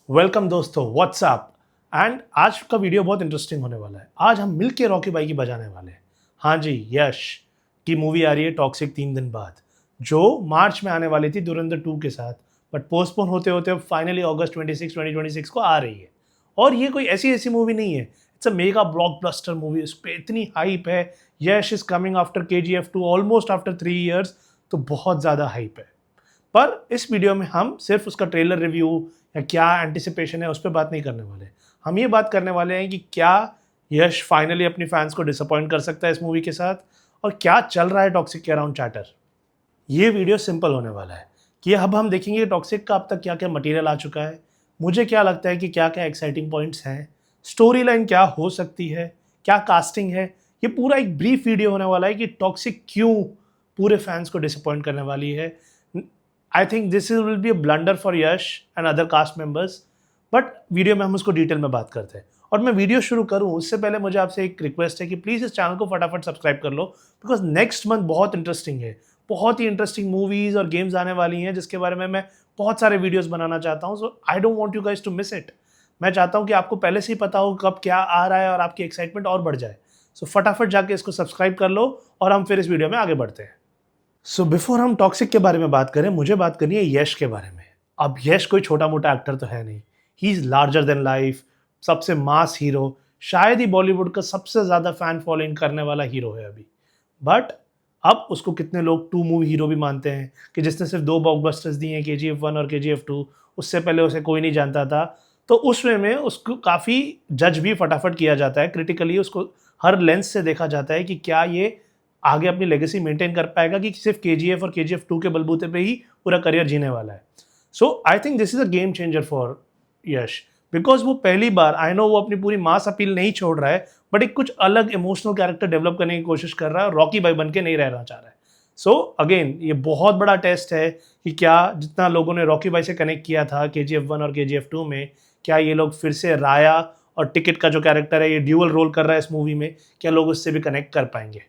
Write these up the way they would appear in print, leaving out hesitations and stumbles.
Welcome दोस्तों, WhatsApp. And आज का वीडियो बहुत इंटरेस्टिंग होने वाला है। आज हम मिलके रॉकी बाई की बजाने वाले हैं। हाँ जी, यश की मूवी आ रही है टॉक्सिक 3 दिन बाद, जो मार्च में आने वाली थी धुरंधर 2 के साथ, बट पोस्टपोन होते होते अब फाइनली अगस्त 26 2026 को आ रही है। और ये कोई ऐसी ऐसी मूवी नहीं है, it's a mega blockbuster movie. उस पर इतनी हाइप है। Yash is coming after KGF 2 almost after 3 years, तो बहुत ज़्यादा हाइप है। पर इस वीडियो में हम सिर्फ उसका ट्रेलर रिव्यू या क्या एंटिसिपेशन है उस पर बात नहीं करने वाले। हम ये बात करने वाले हैं कि क्या यश फाइनली अपनी फैंस को डिसअपॉइंट कर सकता है इस मूवी के साथ, और क्या चल रहा है टॉक्सिक के अराउंड चैटर। ये वीडियो सिंपल होने वाला है कि अब हम देखेंगे टॉक्सिक का अब तक क्या क्या मटेरियल आ चुका है, मुझे क्या लगता है कि क्या क्या एक्साइटिंग पॉइंट्स हैं, स्टोरी लाइन क्या हो सकती है, क्या कास्टिंग है। ये पूरा एक ब्रीफ वीडियो होने वाला है कि टॉक्सिक क्यों पूरे फैंस को डिसअपॉइंट करने वाली है। I think this will be a blunder for Yash and other caste members, but video में हम उसको डिटेल में बात करते हैं। और मैं वीडियो शुरू करूं उससे पहले मुझे आपसे एक रिक्वेस्ट है कि प्लीज़ इस चैनल को फटाफट सब्सक्राइब कर लो, बिकॉज नेक्स्ट मंथ बहुत इंटरेस्टिंग है। बहुत ही इंटरेस्टिंग मूवीज़ और गेम्स आने वाली हैं जिसके बारे में मैं बहुत सारे वीडियोस बनाना चाहता हूं। So I don't want you guys to miss it. मैं चाहता हूं कि आपको पहले से ही पता हो कब क्या आ रहा है और आपकी एक्साइटमेंट और बढ़ जाए। सो फटाफट जाके इसको सब्सक्राइब कर लो और हम फिर इस वीडियो में आगे बढ़ते हैं। सो बिफोर हम टॉक्सिक के बारे में बात करें, मुझे बात करनी है यश के बारे में। अब यश कोई छोटा मोटा एक्टर तो है नहीं, he is larger than life, सबसे मास हीरो, शायद ही बॉलीवुड का सबसे ज़्यादा फैन फॉलोइंग करने वाला हीरो है अभी। बट अब उसको कितने लोग टू मूवी हीरो भी मानते हैं कि जिसने सिर्फ 2 ब्लॉकबस्टर्स दिए हैं, KGF 1 और KGF 2। उससे पहले उसे कोई नहीं जानता था। तो उस वे में उसको काफ़ी जज भी फटाफट किया जाता है, क्रिटिकली उसको हर लेंस से देखा जाता है कि क्या ये आगे अपनी लेगेसी मेंटेन कर पाएगा कि सिर्फ KGF और KGF 2 के बलबूते पे ही पूरा करियर जीने वाला है। So I think this is a game changer for Yash, because वो पहली बार, आई नो वो अपनी पूरी मास अपील नहीं छोड़ रहा है, बट एक कुछ अलग इमोशनल कैरेक्टर डेवलप करने की कोशिश कर रहा है और रॉकी बाई बन के नहीं रहना चाह रहा है। सो अगेन ये बहुत बड़ा टेस्ट है कि क्या जितना लोगों ने रॉकी बाई से कनेक्ट किया था KGF 1 और KGF 2 में, क्या ये लोग फिर से राया और टिकट का जो कैरेक्टर है, ये ड्यूअल रोल कर रहा है इस मूवी में, क्या लोग उससे भी कनेक्ट कर पाएंगे।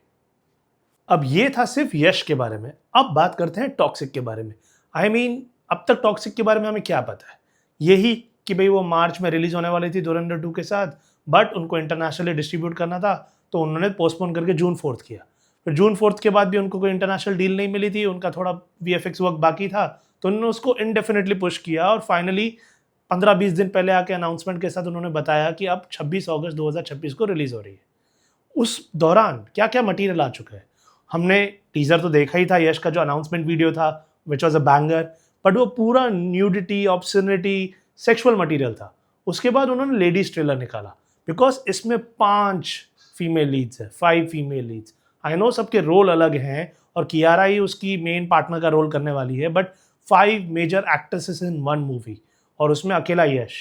अब ये था सिर्फ यश के बारे में। अब बात करते हैं टॉक्सिक के बारे में। आई मीन अब तक टॉक्सिक के बारे में हमें क्या पता है, यही कि भाई वो मार्च में रिलीज होने वाली थी धुरंधर 2 के साथ, बट उनको इंटरनेशनली डिस्ट्रीब्यूट करना था तो उन्होंने पोस्टपोन करके जून 4 किया। फिर जून 4 के बाद भी उनको कोई इंटरनेशनल डील नहीं मिली थी, उनका थोड़ा VFX वर्क बाकी था, तो उन्होंने उसको इनडेफिनेटली पुश किया और फाइनली 15-20 दिन पहले आके अनाउंसमेंट के साथ उन्होंने बताया कि अब 26 अगस्त 2026 को रिलीज हो रही है। उस दौरान क्या क्या मटेरियल आ चुका है, हमने टीजर तो देखा ही था, यश का जो अनाउंसमेंट वीडियो था which was a banger, but वो पूरा न्यूडिटी, ऑब्ससिनिटी, सेक्सुअल मटेरियल था। उसके बाद उन्होंने लेडीज ट्रेलर निकाला, बिकॉज इसमें 5 फीमेल लीड्स है, 5 फीमेल लीड्स। आई नो सबके रोल अलग हैं और कियारा ही उसकी मेन पार्टनर का रोल करने वाली है, but 5 major actresses in 1 movie और उसमें अकेला यश।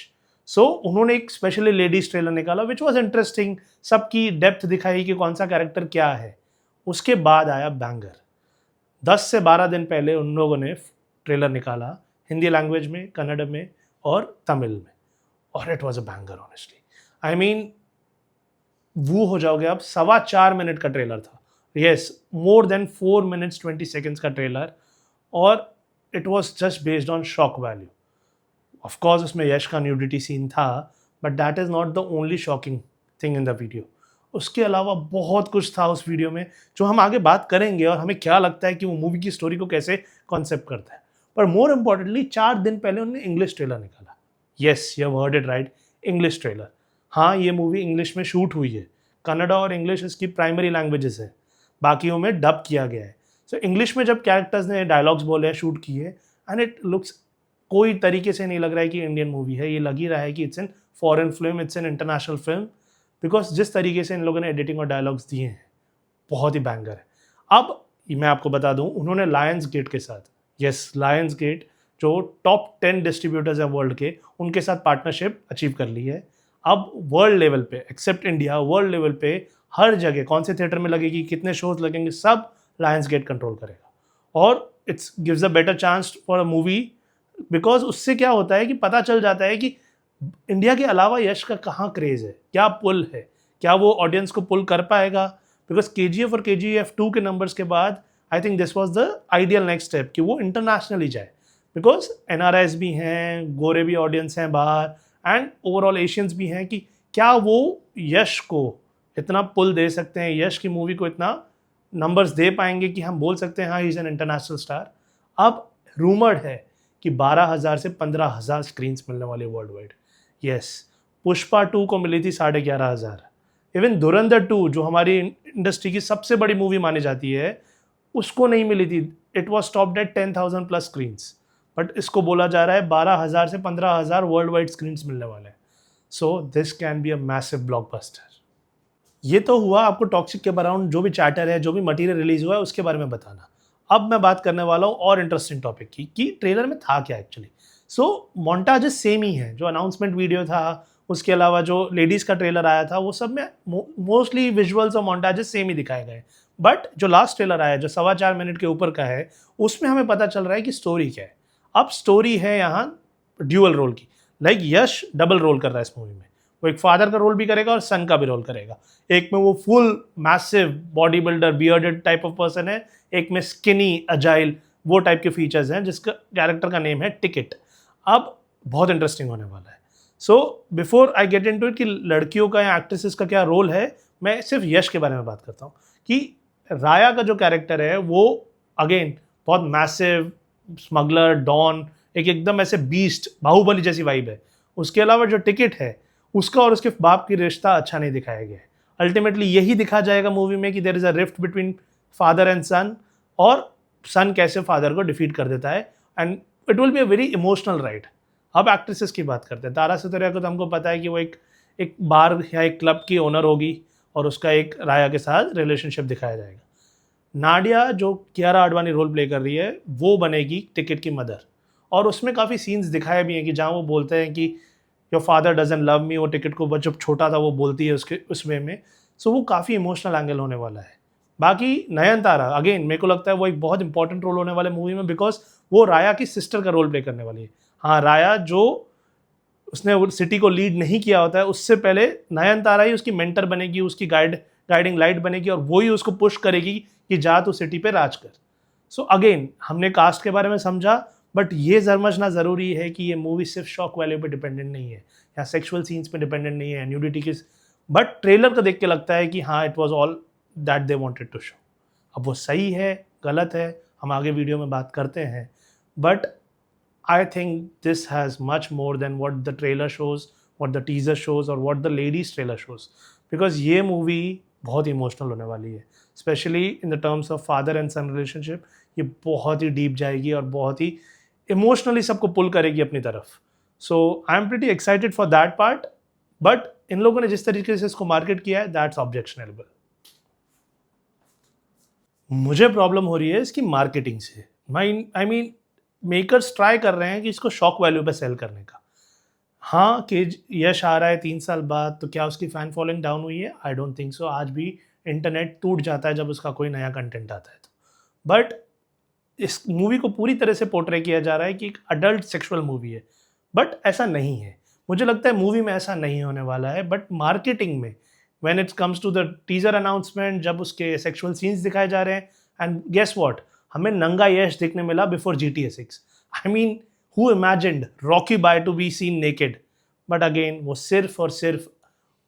सो उन्होंने एक स्पेशली लेडीज ट्रेलर निकाला विच वॉज इंटरेस्टिंग, सबकी डेप्थ दिखाई कि कौन सा कैरेक्टर क्या है। उसके बाद आया बैंगर। 10 से 12 दिन पहले उन लोगों ने ट्रेलर निकाला हिंदी लैंग्वेज में, कन्नड़ में और तमिल में, और it was a banger honestly. I mean वो हो जाओगे आप, 4.25 मिनट का ट्रेलर था। Yes, more than 4 minutes 20 seconds का ट्रेलर, और it was just based on shock value. Of course उसमें यश का न्यूडिटी सीन था, but that is not the only shocking thing in the video. उसके अलावा बहुत कुछ था उस वीडियो में जो हम आगे बात करेंगे, और हमें क्या लगता है कि वो मूवी की स्टोरी को कैसे कॉन्सेप्ट करता है। पर मोर इम्पोर्टेंटली 4 दिन पहले उन्होंने इंग्लिश ट्रेलर निकाला। Yes, you have heard it right, English trailer. हाँ, ये मूवी इंग्लिश में शूट हुई है, कन्नड़ा और इंग्लिश इसकी प्राइमरी लैंग्वेजेस है, बाकियों में डब किया गया है। सो इंग्लिश में जब कैरेक्टर्स ने डायलॉग्स बोले हैं, शूट किए, एंड इट लुक्स, कोई तरीके से नहीं लग रहा है कि इंडियन मूवी है, ये लग ही रहा है कि it's an foreign film, it's an international film, because जिस तरीके से इन लोगों ने एडिटिंग और डायलॉग्स दिए हैं बहुत ही बैंगर है। अब मैं आपको बता दूं, उन्होंने लायंस गेट के साथ, यस लायंस गेट जो टॉप 10 डिस्ट्रीब्यूटर्स हैं वर्ल्ड के, उनके साथ पार्टनरशिप अचीव कर ली है। अब वर्ल्ड लेवल पे, एक्सेप्ट इंडिया, वर्ल्ड लेवल पे हर जगह कौन से थिएटर में लगेगी, कितने शोज लगेंगे, सब लायंस गेट कंट्रोल करेगा। और it's gives a better chance for a movie, because उससे क्या होता है कि पता चल जाता है कि इंडिया के अलावा यश का कहाँ क्रेज़ है, क्या पुल है, क्या वो ऑडियंस को पुल कर पाएगा। बिकॉज KGF और KGF 2 के नंबर्स के बाद आई think this was the ideal next step कि वो इंटरनेशनली जाए। बिकॉज NRIs भी हैं, गोरे भी ऑडियंस हैं बाहर, एंड ओवरऑल एशियंस भी हैं, कि क्या वो यश को इतना पुल दे सकते हैं, यश की मूवी को इतना नंबर्स दे पाएंगे कि हम बोल सकते हैं हाँ he is an international star. अब रूमर्ड है कि 12,000 से 15,000 स्क्रीन्स मिलने वाली वर्ल्ड वाइड। यस, पुष्पा 2 को मिली थी 11,500। इवन धुरंधर 2 जो हमारी इंडस्ट्री की सबसे बड़ी मूवी मानी जाती है, उसको नहीं मिली थी। It was stopped at 10,000 plus screens, but इसको बोला जा रहा है 12,000 से 15,000 वर्ल्ड वाइड स्क्रीन्स मिलने वाले हैं। So this can be a massive blockbuster. ये तो हुआ आपको टॉक्सिक के अराउंड जो भी चैटर है, जो भी मटेरियल रिलीज हुआ है उसके बारे में बताना। अब मैं बात करने वाला हूँ और इंटरेस्टिंग टॉपिक की, कि ट्रेलर में था क्या एक्चुअली। सो मोन्टाजेस सेम ही है, जो अनाउंसमेंट वीडियो था, उसके अलावा जो लेडीज़ का ट्रेलर आया था, वो सब में मोस्टली विजुअल्स और मोन्टाजेस सेम ही दिखाए गए। बट जो लास्ट ट्रेलर आया, जो 4.25 मिनट के ऊपर का है, उसमें हमें पता चल रहा है कि स्टोरी क्या है। अब स्टोरी है यहाँ ड्यूअल रोल की, लाइक यश डबल रोल कर रहा है इस मूवी में। वो एक फादर का रोल भी करेगा और सन का भी रोल करेगा। एक में वो full massive body builder bearded type of person है, एक में स्किनी अजाइल वो टाइप के फीचर्स हैं, जिसका कैरेक्टर का नेम है टिकट। अब बहुत इंटरेस्टिंग होने वाला है। So before I get into it कि लड़कियों का या एक्ट्रेसेस का क्या रोल है, मैं सिर्फ यश के बारे में बात करता हूँ कि राया का जो कैरेक्टर है वो अगेन बहुत मैसिव स्मगलर डॉन, एक एकदम ऐसे बीस्ट बाहुबली जैसी वाइब है। उसके अलावा जो टिकट है उसका और उसके बाप की रिश्ता अच्छा नहीं दिखाया गया है। अल्टीमेटली यही दिखा जाएगा मूवी में कि there is a rift between father and son, और सन कैसे फादर को डिफीट कर देता है, and it will be a very emotional ride. अब एक्ट्रेसेस की बात करते हैं। तारा सुतारिया को तो हमको पता है कि वो एक बार या एक क्लब की ओनर होगी और उसका एक राया के साथ रिलेशनशिप दिखाया जाएगा। नाडिया जो कियारा आडवाणी रोल प्ले कर रही है, वो बनेगी टिकट की मदर, और उसमें काफ़ी सीन्स दिखाए भी हैं कि जहाँ वो बोलते हैं कि your father doesn't love me, वो टिकट को जब छोटा था वो बोलती है उसके उस वे में। सो वो काफ़ी इमोशनल एंगल होने वाला है। बाकी नयनतारा अगेन मेरे को लगता है वो एक बहुत इंपॉर्टेंट रोल होने वाले मूवी में, बिकॉज वो राया की सिस्टर का रोल प्ले करने वाली है। हाँ, राया जो उसने वो सिटी को लीड नहीं किया होता है, उससे पहले नयनतारा ही उसकी मेंटर बनेगी, उसकी गाइडिंग लाइट बनेगी, और वो ही उसको पुश करेगी कि जा तू सिटी पे राज कर। सो अगेन हमने कास्ट के बारे में समझा, बट ये समझना ज़रूरी है कि ये मूवी सिर्फ शॉक वैल्यू पे डिपेंडेंट नहीं है या सेक्सुअल सीन्स पे डिपेंडेंट नहीं है, न्यूडिटी के, बट ट्रेलर को देख के लगता है कि हाँ it was all that they wanted to show. अब वो सही है गलत है हम आगे वीडियो में बात करते हैं, but I think this has much more than what the trailer shows, what the teaser shows और what the ladies trailer shows, because ये मूवी बहुत इमोशनल होने वाली है, specially in the terms of father and son relationship. ये बहुत ही deep जाएगी और बहुत ही इमोशनली सबको पुल करेगी अपनी तरफ। So I am pretty excited for that part, but इन लोगों ने जिस तरीके से इसको मार्केट किया है दैट्स ऑब्जेक्शनेबल। मुझे प्रॉब्लम हो रही है इसकी मार्केटिंग से। आई मीन मेकर्स ट्राई कर रहे हैं कि इसको शॉक वैल्यू पे सेल करने का। हाँ कि यश आ रहा है 3 साल बाद, तो क्या उसकी फ़ैन फॉलोइंग डाउन हुई है? I don't think so. आज भी इंटरनेट टूट जाता है जब उसका कोई नया कंटेंट आता है तो। बट इस मूवी को पूरी तरह से पोर्ट्रे किया जा रहा है कि एक अडल्ट सेक्सुअल मूवी है, बट ऐसा नहीं है। मुझे लगता है मूवी में ऐसा नहीं होने वाला है, बट मार्केटिंग में when it comes to the teaser announcement, जब उसके सेक्सुअल सीन्स दिखाए जा रहे हैं, एंड गेस व्हाट, हमें नंगा यश देखने मिला before GTA 6। I mean who imagined Rocky by to be seen naked? But again वो सिर्फ और सिर्फ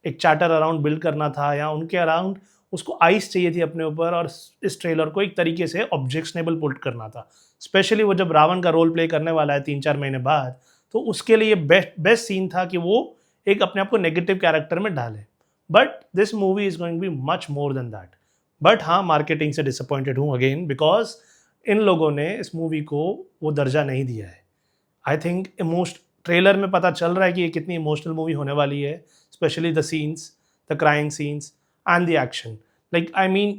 एक चार्टर अराउंड बिल्ड करना था, या उनके अराउंड उसको आइस चाहिए थी अपने ऊपर, और इस ट्रेलर को एक तरीके से ऑब्जेक्शनेबल पुट करना था। स्पेशली वो जब रावण का रोल प्ले करने वाला है 3-4 महीने बाद, तो उसके लिए बेस्ट सीन था कि वो एक अपने आप को नेगेटिव कैरेक्टर में डाले। But this movie is going be much more then that. But हाँ, मार्केटिंग से डिसअपॉइंटेड हूँ अगेन, बिकॉज इन लोगों ने इस मूवी को वो दर्जा नहीं दिया है। आई थिंक ट्रेलर में पता चल रहा है कि ये कितनी इमोशनल मूवी होने वाली है, specially the scenes, the crying scenes and the action. Like, I mean,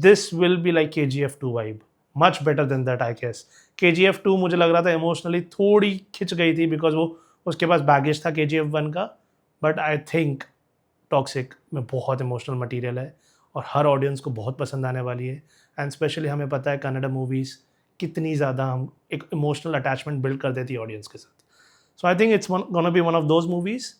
this will be like KGF 2 vibe. Much better than that, I guess. KGF 2 मुझे लग रहा था इमोशनली थोड़ी खिंच गई थी, बिकॉज वो उसके पास बैगेज था KGF 1 का। बट आई थिंक टॉक्सिक में बहुत इमोशनल मटेरियल है और हर ऑडियंस को बहुत पसंद आने वाली है। एंड स्पेशली हमें पता है कन्नड़ मूवीज़ कितनी ज़्यादा हम एक इमोशनल अटैचमेंट बिल्ड कर देती है ऑडियंस के साथ। So I think it's gonna be one of those movies.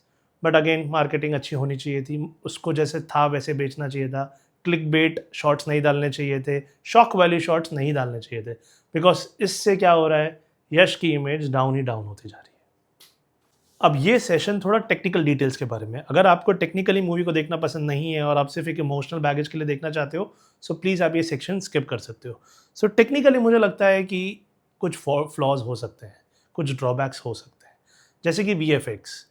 But again marketing अच्छी होनी चाहिए थी, उसको जैसे था वैसे बेचना चाहिए था। क्लिक बेट शॉट्स नहीं डालने चाहिए थे, शॉक वैल्यू शॉट्स नहीं डालने चाहिए थे, बिकॉज इससे क्या हो रहा है यश की इमेज डाउन ही डाउन होती जा रही है। अब ये सेशन थोड़ा टेक्निकल डिटेल्स के बारे में। अगर आपको टेक्निकली मूवी को देखना पसंद नहीं है और आप सिर्फ एक इमोशनल बैगेज के लिए देखना चाहते हो, सो प्लीज़ आप ये सेक्शन स्किप कर सकते हो। सो टेक्निकली मुझे लगता है कि कुछ फ्लॉज हो सकते हैं, कुछ ड्रॉबैक्स हो सकते हैं, जैसे कि वीएफएक्स।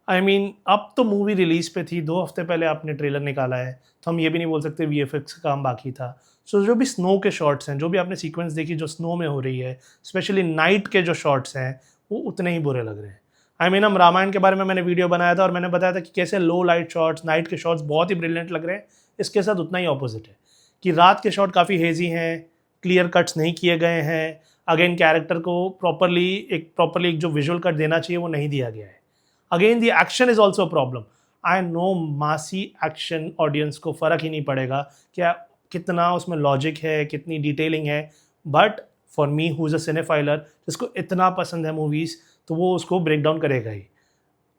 आई मीन अब तो मूवी रिलीज पे थी, 2 हफ्ते पहले आपने ट्रेलर निकाला है, तो हम ये भी नहीं बोल सकते वीएफएक्स का काम बाकी था। सो जो भी स्नो के शॉट्स हैं, जो भी आपने सीक्वेंस देखी जो स्नो में हो रही है, स्पेशली नाइट के जो शॉट्स हैं, वो उतने ही बुरे लग रहे हैं। आई मीन हम रामायण के बारे में मैंने वीडियो बनाया था और मैंने बताया था कि कैसे लो लाइट शॉट्स, नाइट के शॉट्स बहुत ही ब्रिलियंट लग रहे हैं। इसके साथ उतना ही ऑपोजिट है कि रात के शॉट काफ़ी हेजी हैं, क्लियर कट्स नहीं किए गए हैं। अगेन कैरेक्टर को प्रॉपरली एक जो विजुअल कट देना चाहिए वो नहीं दिया गया है। Again the action is also problem. I know मासी एक्शन ऑडियंस को फ़र्क ही नहीं पड़ेगा क्या कितना उसमें लॉजिक है, कितनी डिटेलिंग है, but for me who is a cinephile जिसको इतना पसंद है मूवीज़, तो वो उसको ब्रेक डाउन करेगा ही।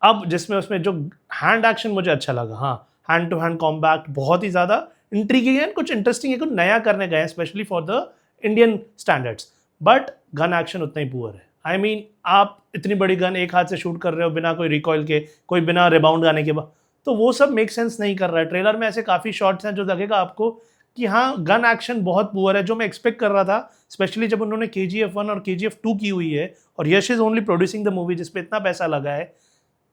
अब जिसमें उसमें जो हैंड एक्शन मुझे अच्छा लगा, हाँ, हैंड टू हैंड कॉम्बैट बहुत ही ज़्यादा इंट्रीगिंग है, कुछ इंटरेस्टिंग है, कुछ नया करने गए हैं specially for the Indian standards, but gun action उतना ही पुअर है। आई मीन आप इतनी बड़ी गन एक हाथ से शूट कर रहे हो बिना कोई रिकॉइल के, कोई बिना रिबाउंड आने के बाद, तो वो सब मेक सेंस नहीं कर रहा है। ट्रेलर में ऐसे काफ़ी शॉट्स हैं जो लगेगा आपको कि हाँ गन एक्शन बहुत पुअर है, जो मैं एक्सपेक्ट कर रहा था, स्पेशली जब उन्होंने KGF 1 और KGF 2 की हुई है और Yash is only producing the movie जिस पे इतना पैसा लगा है,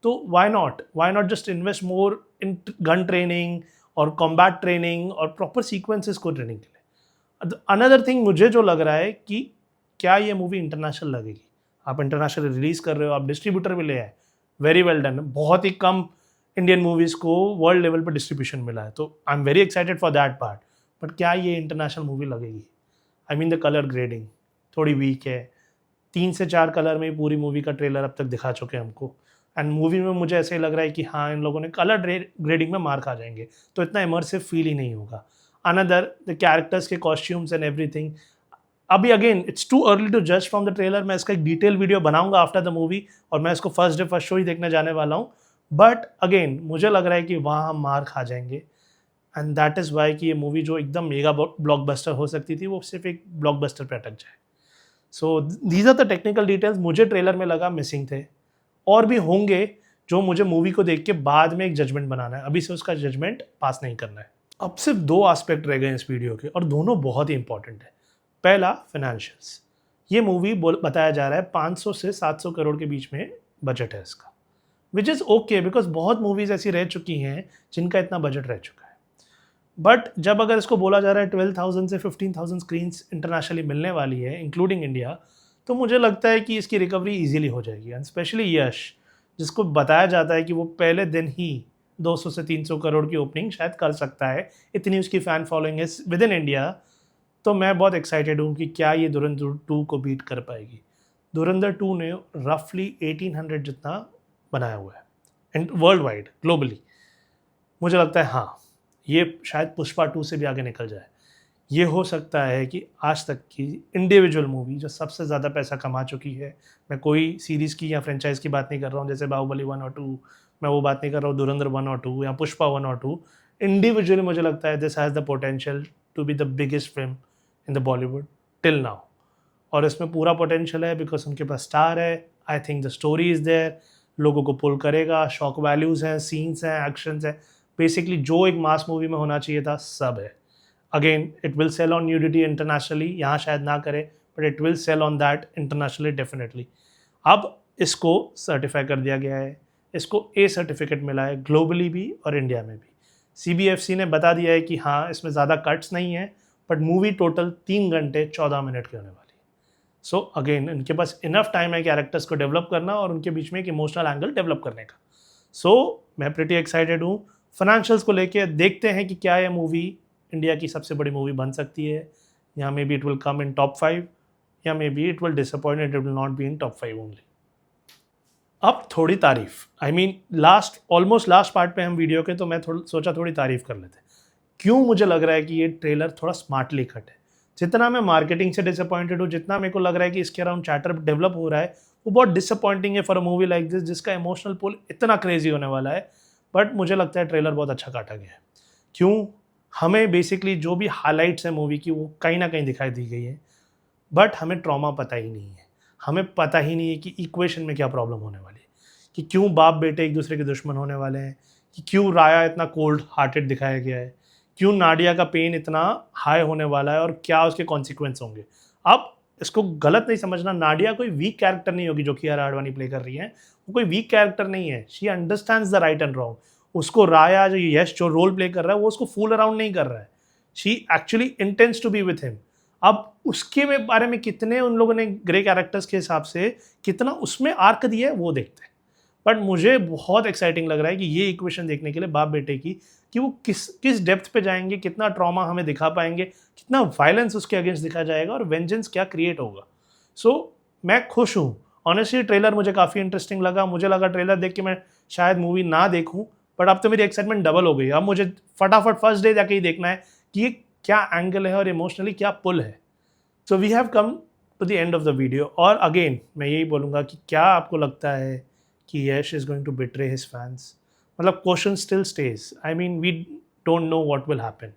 तो why not just invest more in gun training और कॉम्बैट ट्रेनिंग और प्रॉपर सीक्वेंसेस को ट्रेनिंग के लिए। अनदर थिंग मुझे जो लग रहा है कि क्या ये मूवी इंटरनेशनल लगेगी। आप इंटरनेशनल रिलीज कर रहे हो, आप डिस्ट्रीब्यूटर भी ले आए, वेरी वेल डन। बहुत ही कम इंडियन मूवीज़ को वर्ल्ड लेवल पर डिस्ट्रीब्यूशन मिला है, तो I am very excited for that part. But क्या ये इंटरनेशनल मूवी लगेगी? I mean the colour grading थोड़ी वीक है। 3 से 4 कलर में ही पूरी मूवी का ट्रेलर अब तक दिखा चुके हैं हमको, एंड मूवी में मुझे ऐसे ही लग रहा है कि हाँ इन लोगों ने कलर ग्रेडिंग में मार खा जाएंगे, तो इतना इमर्सिव फील ही नहीं होगा। अनदर द कैरेक्टर्स के कॉस्ट्यूम्स एंड एवरीथिंग, अभी again it's too early to जज फ्रॉम द ट्रेलर। मैं इसका एक डिटेल वीडियो बनाऊंगा आफ्टर द मूवी और मैं इसको फर्स्ट डे फर्स्ट शो ही देखने जाने वाला हूँ, बट अगेन मुझे लग रहा है कि वहाँ हम मार खा जाएंगे, एंड दैट इज़ वाई कि ये मूवी जो एकदम मेगा ब्लॉकबस्टर हो सकती थी वो सिर्फ एक ब्लॉकबस्टर पे अटक जाए। So these are the technical details मुझे ट्रेलर में लगा मिसिंग थे, और भी होंगे जो मुझे मूवी को देख के बाद में एक जजमेंट बनाना है, अभी से उसका जजमेंट पास नहीं करना है। अब सिर्फ 2 एस्पेक्ट रह गए इस वीडियो के और दोनों बहुत ही इंपॉर्टेंट है। पहला फाइनेंशियल्स। ये मूवी बताया जा रहा है 500 से 700 करोड़ के बीच में बजट है इसका, विच इज़ ओके बिकॉज बहुत मूवीज़ ऐसी रह चुकी हैं जिनका इतना बजट रह चुका है। बट जब अगर इसको बोला जा रहा है 12,000 से 15,000 स्क्रीन्स इंटरनेशनली मिलने वाली है इंक्लूडिंग इंडिया, तो मुझे लगता है कि इसकी रिकवरी इजीली हो जाएगी। एंड स्पेशली यश, जिसको बताया जाता है कि वो पहले दिन ही 200 से 300 करोड़ की ओपनिंग शायद कर सकता है, इतनी उसकी फ़ैन फॉलोइंग है विद इन इंडिया, तो मैं बहुत एक्साइटेड हूँ कि क्या ये धुरंधर 2 को बीट कर पाएगी। धुरंधर 2 ने रफली 1800 जितना बनाया हुआ है एंड वर्ल्ड वाइड ग्लोबली। मुझे लगता है हाँ ये शायद पुष्पा 2 से भी आगे निकल जाए। ये हो सकता है कि आज तक की इंडिविजुअल मूवी जो सबसे ज़्यादा पैसा कमा चुकी है, मैं कोई सीरीज़ की या फ्रेंचाइज की बात नहीं कर रहा हूँ जैसे बाहुबली 1 और 2, मैं वो बात नहीं कर रहा हूँ धुरंधर 1 और 2 या पुष्पा 1 और 2। इंडिविजुअली मुझे लगता है this has the potential to be the biggest film in the Bollywood till now, और इसमें पूरा पोटेंशियल है बिकॉज उनके पास स्टार है। I think the story is there, लोगों को पुल करेगा, शॉक वैल्यूज़ हैं, सीन्स हैं, एक्शंस हैं, बेसिकली जो एक मास मूवी में होना चाहिए था सब है। Again it will sell on nudity internationally, यहाँ शायद ना करे but it will sell on that internationally definitely. अब इसको सर्टिफाई कर दिया गया है, इसको ए सर्टिफिकेट मिला है ग्लोबली भी और इंडिया में भी। CBFC ने बता दिया है कि हाँ इसमें ज़्यादा कट्स नहीं है, बट मूवी टोटल 3 घंटे 14 मिनट की होने वाली है। सो अगेन इनके पास इनफ टाइम है कैरेक्टर्स को डेवलप करना और उनके बीच में एक इमोशनल एंगल डेवलप करने का। सो मैं प्रिटी एक्साइटेड हूँ। फाइनेंशियल्स को लेके देखते हैं कि क्या यह मूवी इंडिया की सबसे बड़ी मूवी बन सकती है, या may be it will come in top 5, या may be it will disappoint, it will not be in top 5 only. अब थोड़ी तारीफ, I mean almost last part पे हम वीडियो के, तो मैं सोचा थोड़ी तारीफ कर लेते। क्यों मुझे लग रहा है कि ये ट्रेलर थोड़ा स्मार्टली कट है। जितना मैं मार्केटिंग से डिसअपॉइंटेड हूँ, जितना मेरे को लग रहा है कि इसके अराउंड चैटर डेवलप हो रहा है, वो बहुत डिसअपॉइंटिंग है for a movie like this जिसका इमोशनल पुल इतना क्रेजी होने वाला है। बट मुझे लगता है ट्रेलर बहुत अच्छा काटा गया है। क्यों? हमें बेसिकली जो भी हाइलाइट्स हैं मूवी की वो कहीं ना कहीं दिखाई दी गई है, बट हमें ट्रॉमा पता ही नहीं है। हमें पता ही नहीं है कि इक्वेशन में क्या प्रॉब्लम होने वाली है, कि क्यों बाप बेटे एक दूसरे के दुश्मन होने वाले हैं, कि क्यों राया इतना कोल्ड हार्टेड दिखाया गया है, क्यों नाडिया का पेन इतना हाई होने वाला है और क्या उसके कॉन्सिक्वेंस होंगे। अब इसको गलत नहीं समझना, नाडिया कोई वीक कैरेक्टर नहीं होगी जो कि कियारा आडवाणी प्ले कर रही है, वो कोई वीक कैरेक्टर नहीं है। She understands the right and wrong. उसको राया जो यश जो रोल प्ले कर रहा है वो उसको फूल अराउंड नहीं कर रहा है, she actually intends to be with him. अब उसके बारे में कितने उन लोगों ने ग्रे कैरेक्टर्स के हिसाब से कितना उसमें आर्क दिया है वो देखते हैं। बट मुझे बहुत एक्साइटिंग लग रहा है कि ये इक्वेशन देखने के लिए बाप बेटे की, कि वो किस डेप्थ पे जाएंगे, कितना ट्रॉमा हमें दिखा पाएंगे, कितना वायलेंस उसके अगेंस्ट दिखा जाएगा और वेंजेंस क्या क्रिएट होगा। सो मैं खुश हूँ। ऑनेस्टली ट्रेलर मुझे काफ़ी इंटरेस्टिंग लगा। मुझे लगा ट्रेलर देख के मैं शायद मूवी ना देखूँ, बट अब तो मेरी एक्साइटमेंट डबल हो गई। अब मुझे फटाफट फर्स्ट डे जाके ही देखना है कि ये क्या एंगल है और इमोशनली क्या पुल है। So we have come to the end of the video. और अगेन मैं यही बोलूँगा कि क्या आपको लगता है कि Yash is going to betray his fans? मतलब question still stage. I mean we don't know what will happen.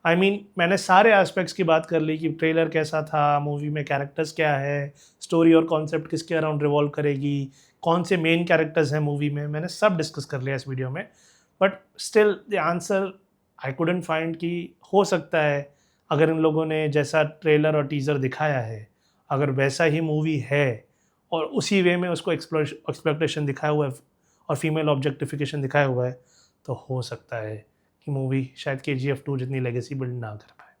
I mean मैंने सारे एस्पेक्ट्स की बात कर ली कि ट्रेलर कैसा था, मूवी में कैरेक्टर्स क्या है, स्टोरी और कॉन्सेप्ट किसके अराउंड रिवॉल्व करेगी, कौन से मेन कैरेक्टर्स हैं मूवी में, मैंने सब डिस्कस कर लिया इस वीडियो में। But still the answer I couldn't find कि हो सकता है अगर इन लोगों ने जैसा ट्रेलर और टीज़र दिखाया है, अगर वैसा ही मूवी है और उसी वे में उसको एक्सप्लॉयटेशन दिखाया हुआ है और फीमेल ऑब्जेक्टिफिकेशन दिखाया हुआ है, तो हो सकता है कि मूवी शायद KGF 2 जितनी लेगेसी बिल्ड ना कर पाए।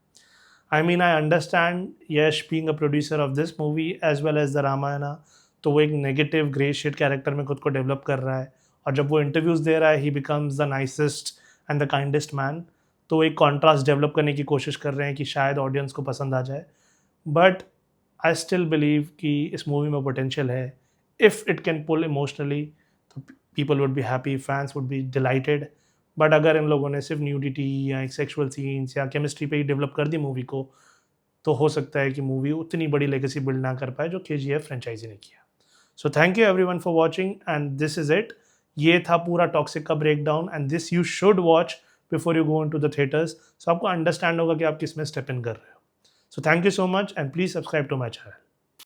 I mean I understand Yash being a producer of this movie as well as the Ramayana, तो वो एक नेगेटिव ग्रे शेड कैरेक्टर में खुद को डेवलप कर रहा है और जब वो इंटरव्यूज़ दे रहा है ही becomes the nicest and the kindest man. तो एक कॉन्ट्रास्ट डेवलप करने की कोशिश कर रहे हैं कि शायद ऑडियंस को पसंद आ जाए। बट आई स्टिल बिलीव कि इस मूवी में पोटेंशियल है। If it can pull emotionally तो people would be happy, fans would be delighted. But अगर इन लोगों ने सिर्फ न्यूडिटी या एक सेक्सुअल सीन्स या केमिस्ट्री पे ही डेवलप कर दी मूवी को, तो हो सकता है कि मूवी उतनी बड़ी लेगेसी बिल्ड ना कर पाए जो KGF फ्रेंचाइजी ने किया। So thank you everyone for watching and this is it. ये था पूरा टॉक्सिक का breakdown and this you should watch before you go into the theatres. सो आपको अंडरस्टैंड होगा कि आप किस में स्टेप इन कर रहे हो। So thank you so much and please subscribe to my channel.